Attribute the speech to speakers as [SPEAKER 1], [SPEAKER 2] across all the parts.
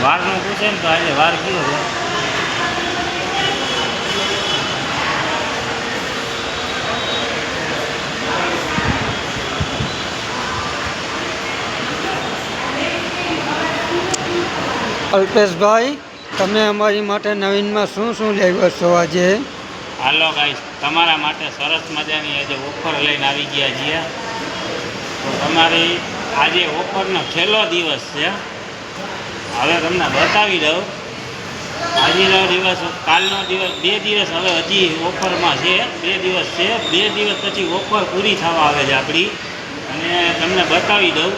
[SPEAKER 1] વારનું પૂછે ને તો આજે વાર કયો છે?
[SPEAKER 2] અલ્પેશભાઈ, તમે અમારી માટે નવીનમાં શું શું લાવ્યા છો આજે?
[SPEAKER 1] હાલો ગાઈસ, તમારા માટે સરસ મજાની આજે ઓફર લઈને આવી ગયા છીએ. તો તમારી આજે ઓફરનો છેલ્લો દિવસ છે. હવે તમને બતાવી દઉં. આજનો દિવસ, કાલનો દિવસ, 2 દિવસ હવે હજી ઓફરમાં છે. 2 દિવસ છે. 2 દિવસ પછી ઓફર પૂરી થવા આવે છે આપણી. અને તમને બતાવી દઉં.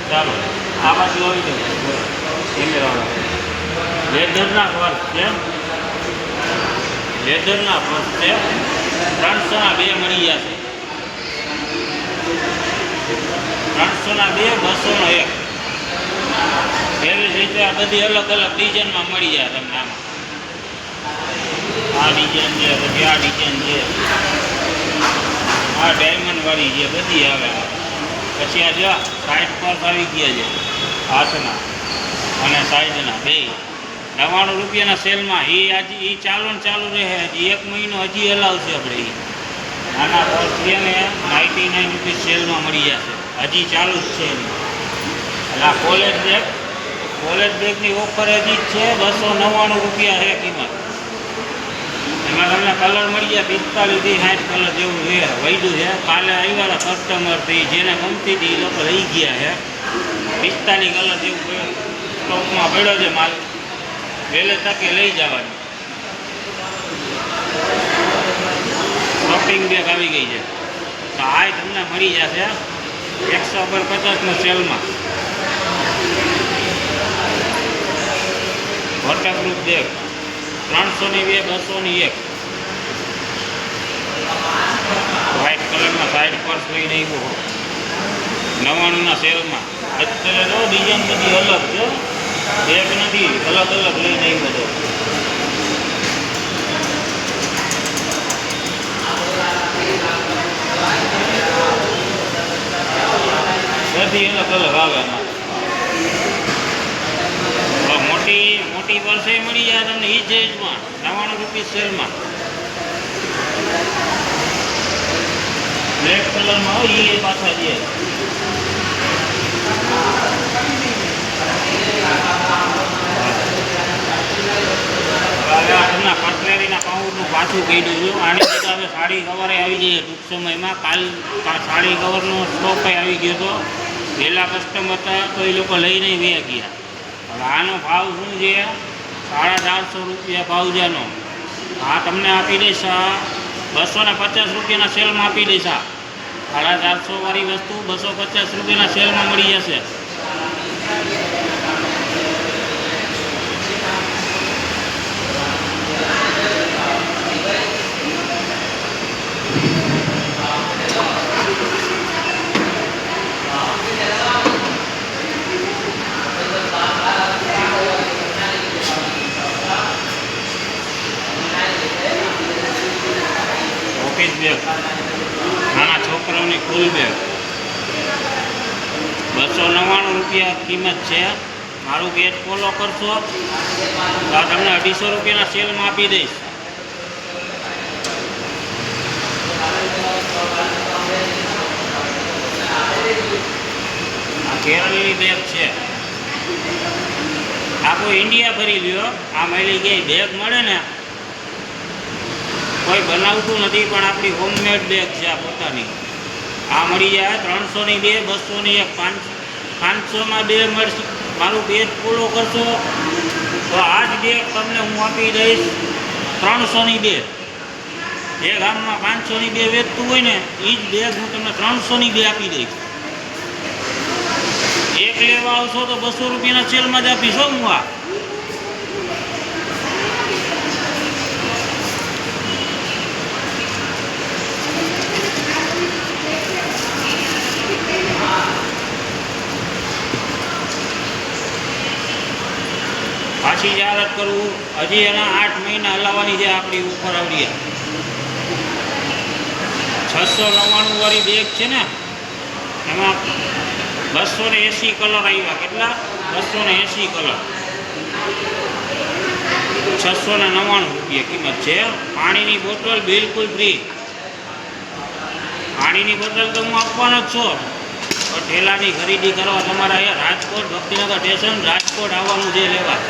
[SPEAKER 1] ચાલો આ બાજુ આવી દઉં. લેધરના પર્સ છે. લેધરના પર્સ છે. 300ના 2 મળી જશે. 300ના 2, 200નો 1. એવી રીતે આ બધી અલગ અલગ ડિઝાઇનમાં મળી જાય તમને. આમાં આ ડિઝાઇન છે, પછી આ ડિઝાઇન છે, આ ડાયમંડવાળી છે, બધી આવે. પછી આ જો સાઈડ પર્સ આવી ગયા છે, હાથના અને સાઈડના બે. 99 રૂપિયાના સેલમાં એ ચાલુ રહે. હજી 1 મહિનો હજી હલાવશે આપણે. આના પર્સ છે ને 99 રૂપિયા સેલમાં મળી જશે. હજી ચાલુ જ છે. એટલે આ કોલેજ બેગની ઓફર હજી જ છે. 299 રૂપિયા છે કિંમત. એમાં તમને કલર મળી જાય 45 થી 60 કલર જેવું છે. વૈધું છે. કાલે આવ્યા કસ્ટમરથી, જેને ગમતી હતી એ લોકો લઈ ગયા છે. 45 કલર જેવું સ્ટોકમાં પડ્યો છે માલ. વહેલે તકે લઈ જવાની. શોપિંગ બેગ આવી ગઈ છે. તો આ તમને મળી જશે 150નો સેલમાં. વોટરપ્રૂફ બેગ 300ની 2, 200ની 1. વ્હાઇટ કલરમાં સાઈડ પર્સ લઈને આવ્યો 99ના સેલમાં. અત્યારે તો ડિઝાઇન બધી અલગ છે. બેગ નથી, અલગ અલગ લઈને આવ્યો હતો. બધી અલગ અલગ આવે એમાં. મોટી પર્સે મળી જાય તમને એ જેજમાં 99 રૂપિયા સેલમાં. બ્લેક કલરમાં હોય એ પાછા છે. તમને કટલેરીના પાઉડરનું પાછું કહી દઉં છું. આની જગ્યાએ હવે સાડી કવરે આવી જઈએ ટૂંક સમયમાં. કાલ સાડી કવરનો સ્ટોક આવી ગયો હતો. પહેલાં કસ્ટમર હતા તો એ લોકો લઈને વ્યા ગયા. હવે આનો ભાવ શું છે? 450 રૂપિયા ભાવ છે આનો. આ તમને આપી દઈશ 250 રૂપિયાના સેલમાં આપી દઈશ. 450 વાળી વસ્તુ 250 રૂપિયાના સેલમાં મળી જશે. ઓફિસ બેગ, નાના છોકરાઓની ફૂલ બેગ 299 રૂપિયા કિંમત છે. મારું પેજ ફોલો કરશો તો તમને 250 રૂપિયાના સેલમાં આપી દઈશ. આ કેરળની બેગ છે. આખું ઇન્ડિયા ભરી લ્યો. આ મળી ગઈ બેગ મળે ને, કોઈ બનાવતું નથી પણ આપણી હોમમેડ બેગ છે આ પોતાની. આ મળી જાય 300ની 2, 200ની 1, 500માં 2 મળશે. મારું પેજ ફોલો કરશો તો આ જ બેગ તમને હું આપી દઈશ 300ની 2. જે ગામમાં 500ની 2 વેચતું હોય ને એ જ બેગ હું તમને 300ની 2 આપી દઈશ. એક લેવા આવશો તો 200 રૂપિયાના સેલમાં જ આપીશ હું. આ પાછી જાહેરાત કરવું. હજી એના 8 મહિના હલાવવાની છે આપણી ઉપર આવડી. 699 વાળી બેગ છે ને, એમાં 280 કલર આવ્યા. કેટલા? 280 કલર. ₹699 કિંમત છે. પાણીની બોટલ બિલકુલ ફ્રી. પાણીની બોટલ તો હું આપવાનો જ છું, પણ ઠેલાની ખરીદી કરવા તમારે અહીંયા રાજકોટ ભક્તિનગર સ્ટેશન રાજકોટ આવવાનું છે લેવા.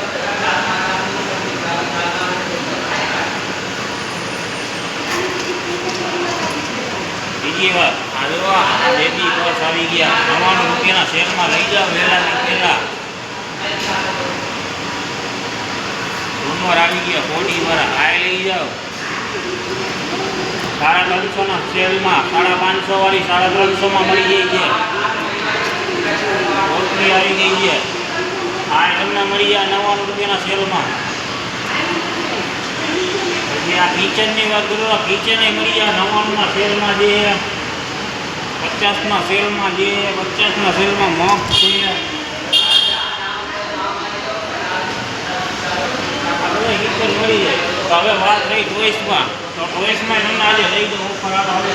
[SPEAKER 1] બીજી વાત આ જોવા બેબી પર્સ આવી ગયા ₹99 સેલમાં લઈ જાઓ વહેલાની પહેલા. રૂમર આવી ગયા 40 વાળા આ લઈ જાઓ 350 સેલમાં. 550 વાળી 350 મળી જાય છે. કોથળી આવી ગઈ છે આ તમને મળી જાય ₹99 સેલમાં. પછી આ કિચનની વાત કરું કિચન મળી જાય 99 સેલમાં જે 50 સેલમાં જે 50 સેલમાં મગ છે. કિચન મળી જાય. તો હવે વાત રહી ચોઈસમાં, તો ચોઈસમાં તમને આજે લઈ દો ઓફર આવે.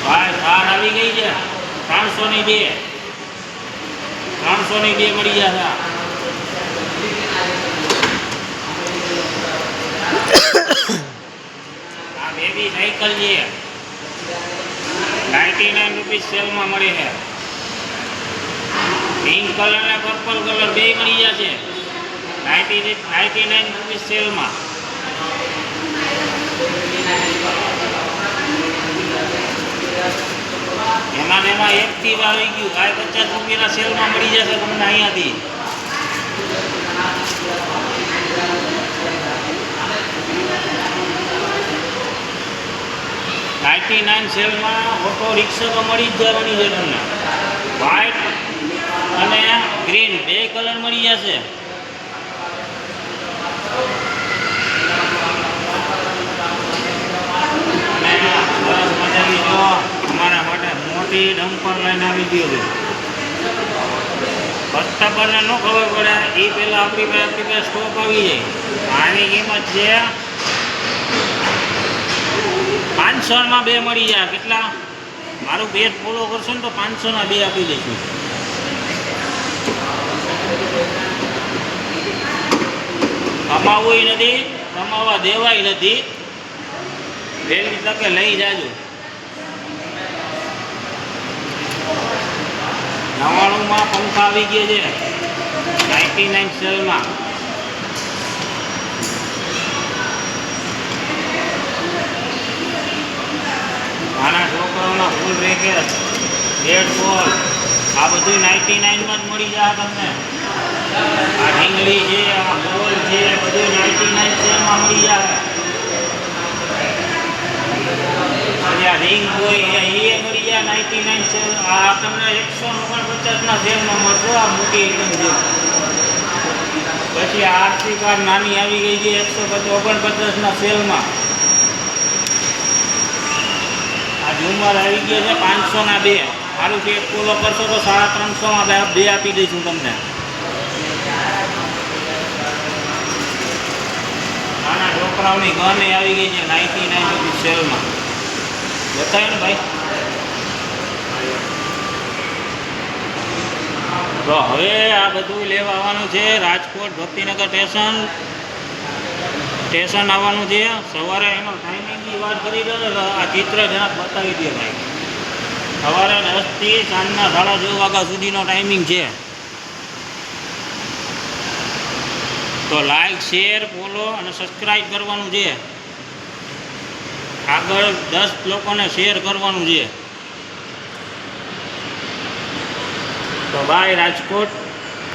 [SPEAKER 1] ભાઈ કાર આવી ગઈ છે 300 ની 2 મળી જશે. આ બેબી સાયકલ છે ₹99 સેલમાં મળી છે. પિંક કલર અને પર્પલ કલર બે મળી જશે ₹99 સેલમાં. એમાં એક્ટિવ આવી ગયું આ ₹50 સેલમાં મળી જશે તમને અહીંયાથી. ₹99 સેલમાં ઓટો રિક્ષા તો મળી જ જવાની છે તમને. વ્હાઇટ અને ગ્રીન બે કલર મળી જશે. અને સરસ મજાની જો અમારા માટે મોટી ડમ્પર લઈને આવી ગયો છે. કસ્ટમરને ન ખબર પડે એ પહેલાં આપણી પાસે સ્ટોક આવી જાય. આની કિંમત છે 500 2 મળી જાય. કેટલા મારું પેજ ફોલો કરશો ને તો 500 2 આપી દઈશું. કમાવું નથી, કમાવા દેવાય નથી. વહેલી તકે લઈ જાજો. 99 પંખા આવી ગયા છે 99 સેલમાં. નાના છોકરાઓના ફૂલ રેકેટ બેટ બોલ આ બધું 99માં જ મળી જાય તમને. આ ઢીંગલી છે આ બોલ છે બધું 99 સેલમાં મળી જાય. પછી આ રિંગ હોય એ મળી જાય 99 સેલ. આ તમને 149 સેલમાં મળશે. આ મોટી એકદમ છે. પછી આરસી કાર નાની આવી ગઈ છે 149 સેલમાં. આ ઝુમર આવી ગયા છે 500 2. મારું પેટ ફોલો કરશો તો 350 2 આપી દઈશું તમને. નાના છોકરાઓની ગન આવી ગઈ છે 99 સેલમાં. બતાવ્યું ને ભાઈ. તો હવે આ બધું લેવા આવવાનું છે રાજકોટ ભક્તિનગર સ્ટેશન આવવાનું છે. સવારે એનો ટાઈમિંગની વાત કરી દો ને આ ચિત્ર જરાક બતાવી દે ભાઈ. સવારે 10 થી સાંજના 6:30 વાગ્યા સુધીનો ટાઈમિંગ છે. તો લાઈક શેર ફોલો અને સબસ્ક્રાઈબ કરવાનું છે. આગળ 10 લોકોને શેર કરવાનું છે. તો બાય રાજકોટ.